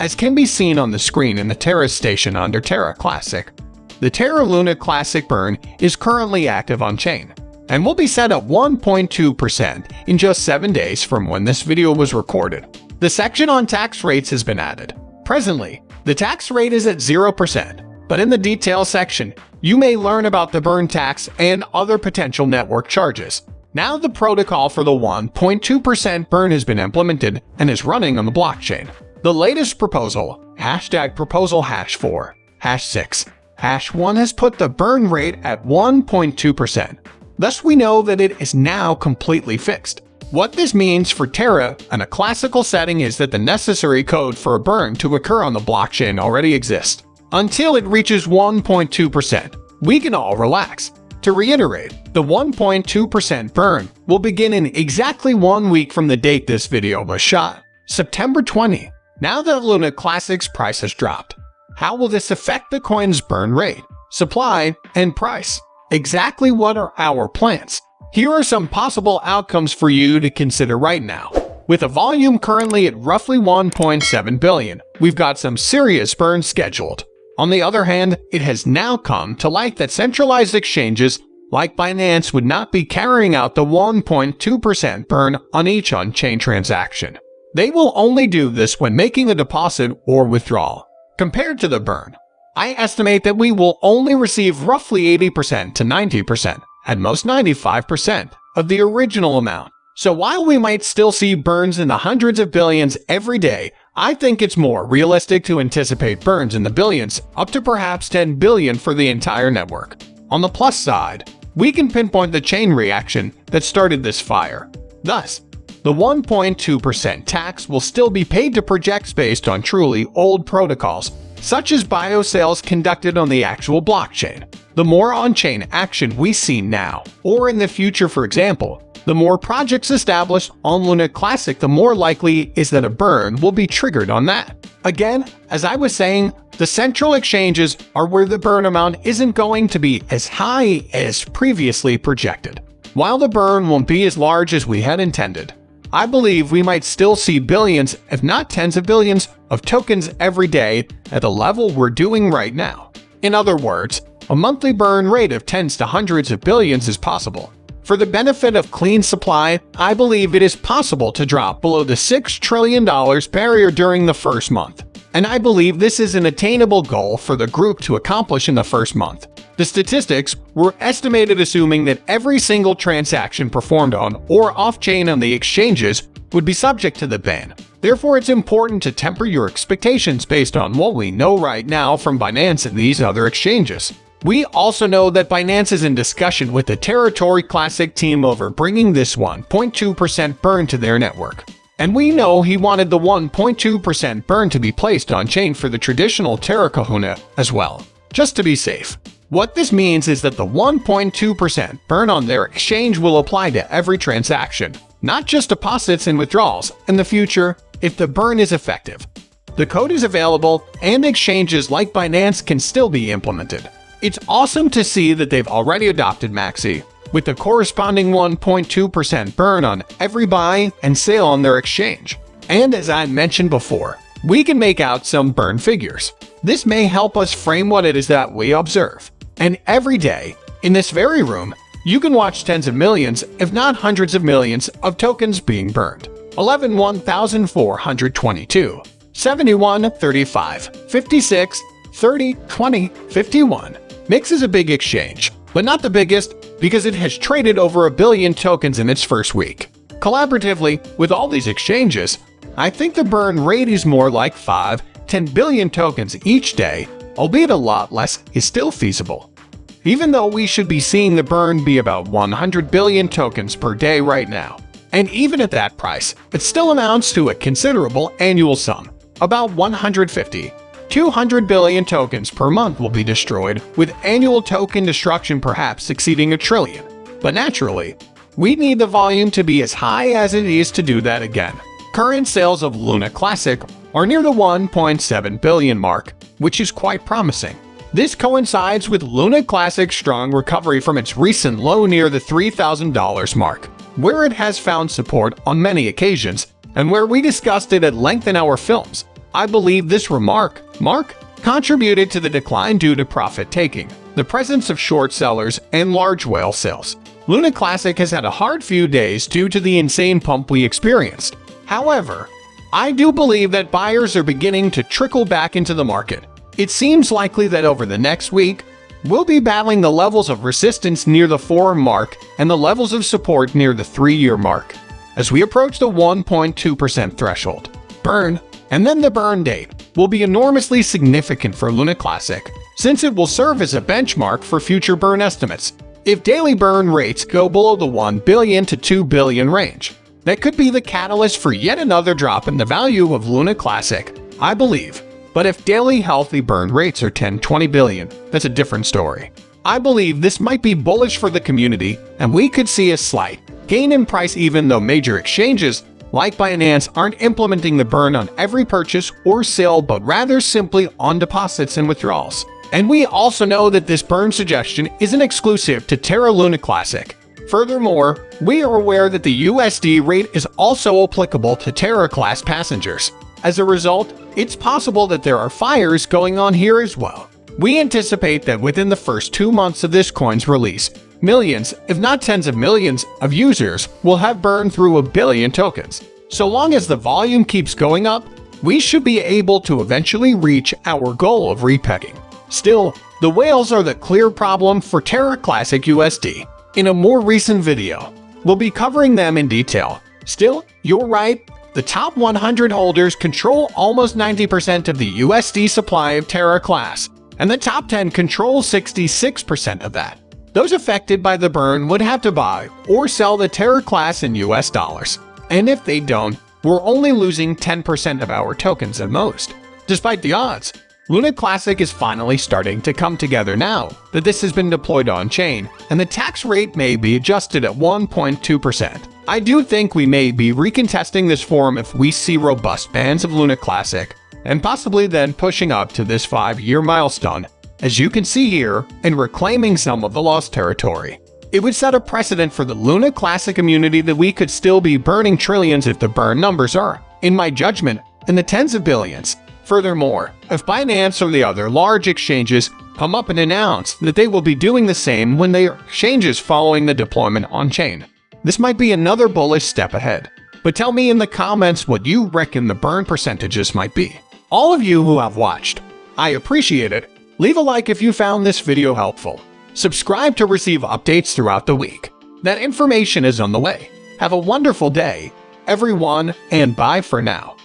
as can be seen on the screen in the Terra station under Terra Classic. The Terra Luna Classic burn is currently active on chain, and will be set at 1.2% in just 7 days from when this video was recorded. The section on tax rates has been added. Presently, the tax rate is at 0%, but in the details section, you may learn about the burn tax and other potential network charges. Now the protocol for the 1.2% burn has been implemented and is running on the blockchain. The latest proposal, #proposal #4, #6, #1 has put the burn rate at 1.2%. Thus we know that it is now completely fixed. What this means for Terra in a classical setting is that the necessary code for a burn to occur on the blockchain already exists. Until it reaches 1.2%, we can all relax. To reiterate, the 1.2% burn will begin in exactly 1 week from the date this video was shot, September 20. Now that Luna Classic's price has dropped, how will this affect the coin's burn rate, supply, and price? Exactly what are our plans? Here are some possible outcomes for you to consider right now. With a volume currently at roughly 1.7 billion, we've got some serious burns scheduled. On the other hand, it has now come to light that centralized exchanges like Binance would not be carrying out the 1.2% burn on each on-chain transaction. They will only do this when making a deposit or withdrawal. Compared to the burn, I estimate that we will only receive roughly 80% to 90%, at most 95%, of the original amount. So while we might still see burns in the hundreds of billions every day, I think it's more realistic to anticipate burns in the billions, up to perhaps 10 billion for the entire network. On the plus side, we can pinpoint the chain reaction that started this fire. Thus, the 1.2% tax will still be paid to projects based on truly old protocols, such as bio sales conducted on the actual blockchain. The more on-chain action we see now, or in the future for example, the more projects established on Luna Classic, the more likely is that a burn will be triggered on that. Again, as I was saying, the central exchanges are where the burn amount isn't going to be as high as previously projected. While the burn won't be as large as we had intended, I believe we might still see billions, if not tens of billions, of tokens every day at the level we're doing right now. In other words, a monthly burn rate of tens to hundreds of billions is possible. For the benefit of clean supply, I believe it is possible to drop below the $6 trillion barrier during the first month. And I believe this is an attainable goal for the group to accomplish in the first month. The statistics were estimated assuming that every single transaction performed on or off-chain on the exchanges would be subject to the ban. Therefore, it's important to temper your expectations based on what we know right now from Binance and these other exchanges. We also know that Binance is in discussion with the Terra Classic team over bringing this 1.2% burn to their network. And we know he wanted the 1.2% burn to be placed on chain for the traditional Terra Kahuna as well, just to be safe. What this means is that the 1.2% burn on their exchange will apply to every transaction, not just deposits and withdrawals in the future if the burn is effective. The code is available and exchanges like Binance can still be implemented. It's awesome to see that they've already adopted Maxi, with the corresponding 1.2% burn on every buy and sale on their exchange. And as I mentioned before, we can make out some burn figures. This may help us frame what it is that we observe. And every day, in this very room, you can watch tens of millions, if not hundreds of millions, of tokens being burned. 11 1,422, 71 35, 56, 30, 20, 51. Mix is a big exchange, but not the biggest because it has traded over 1 billion tokens in its first week. Collaboratively, with all these exchanges, I think the burn rate is more like 5-10 billion tokens each day, albeit a lot less is still feasible. Even though we should be seeing the burn be about 100 billion tokens per day right now. And even at that price, it still amounts to a considerable annual sum. About 150-200 billion tokens per month will be destroyed, with annual token destruction perhaps exceeding 1 trillion. But naturally, we need the volume to be as high as it is to do that again. Current sales of Luna Classic are near the 1.7 billion mark, which is quite promising. This coincides with Luna Classic's strong recovery from its recent low near the $3,000 mark, where it has found support on many occasions, and where we discussed it at length in our films. I believe this remark contributed to the decline due to profit-taking, the presence of short sellers, and large whale sales. Luna Classic has had a hard few days due to the insane pump we experienced. However, I do believe that buyers are beginning to trickle back into the market. It seems likely that over the next week, we'll be battling the levels of resistance near the 4 mark and the levels of support near the 3-year mark. As we approach the 1.2% threshold, burn, and then the burn date, will be enormously significant for Luna Classic, since it will serve as a benchmark for future burn estimates. If daily burn rates go below the 1 billion to 2 billion range, that could be the catalyst for yet another drop in the value of Luna Classic, I believe. But if daily healthy burn rates are 10-20 billion, that's a different story. I believe this might be bullish for the community, and we could see a slight gain in price even though major exchanges like Binance aren't implementing the burn on every purchase or sale but rather simply on deposits and withdrawals. And we also know that this burn suggestion isn't exclusive to Terra Luna Classic. Furthermore, we are aware that the USD rate is also applicable to Terra class passengers. As a result, it's possible that there are fires going on here as well. We anticipate that within the first 2 months of this coin's release, millions, if not tens of millions, of users will have burned through 1 billion tokens. So long as the volume keeps going up, we should be able to eventually reach our goal of repegging. Still, the whales are the clear problem for Terra Classic USD. In a more recent video, we'll be covering them in detail. Still, you're right, the top 100 holders control almost 90% of the USD supply of Terra Class, and the top 10 control 66% of that. Those affected by the burn would have to buy or sell the Terra Class in US dollars. And if they don't, we're only losing 10% of our tokens at most. Despite the odds, Luna Classic is finally starting to come together now that this has been deployed on-chain, and the tax rate may be adjusted at 1.2%. I do think we may be recontesting this form if we see robust bans of Luna Classic, and possibly then pushing up to this 5-year milestone, as you can see here, and reclaiming some of the lost territory. It would set a precedent for the Luna Classic community that we could still be burning trillions if the burn numbers are, in my judgment, in the tens of billions. Furthermore, if Binance or the other large exchanges come up and announce that they will be doing the same when they are exchanges following the deployment on-chain, this might be another bullish step ahead. But tell me in the comments what you reckon the burn percentages might be. All of you who have watched, I appreciate it. Leave a like if you found this video helpful. Subscribe to receive updates throughout the week. That information is on the way. Have a wonderful day, everyone, and bye for now.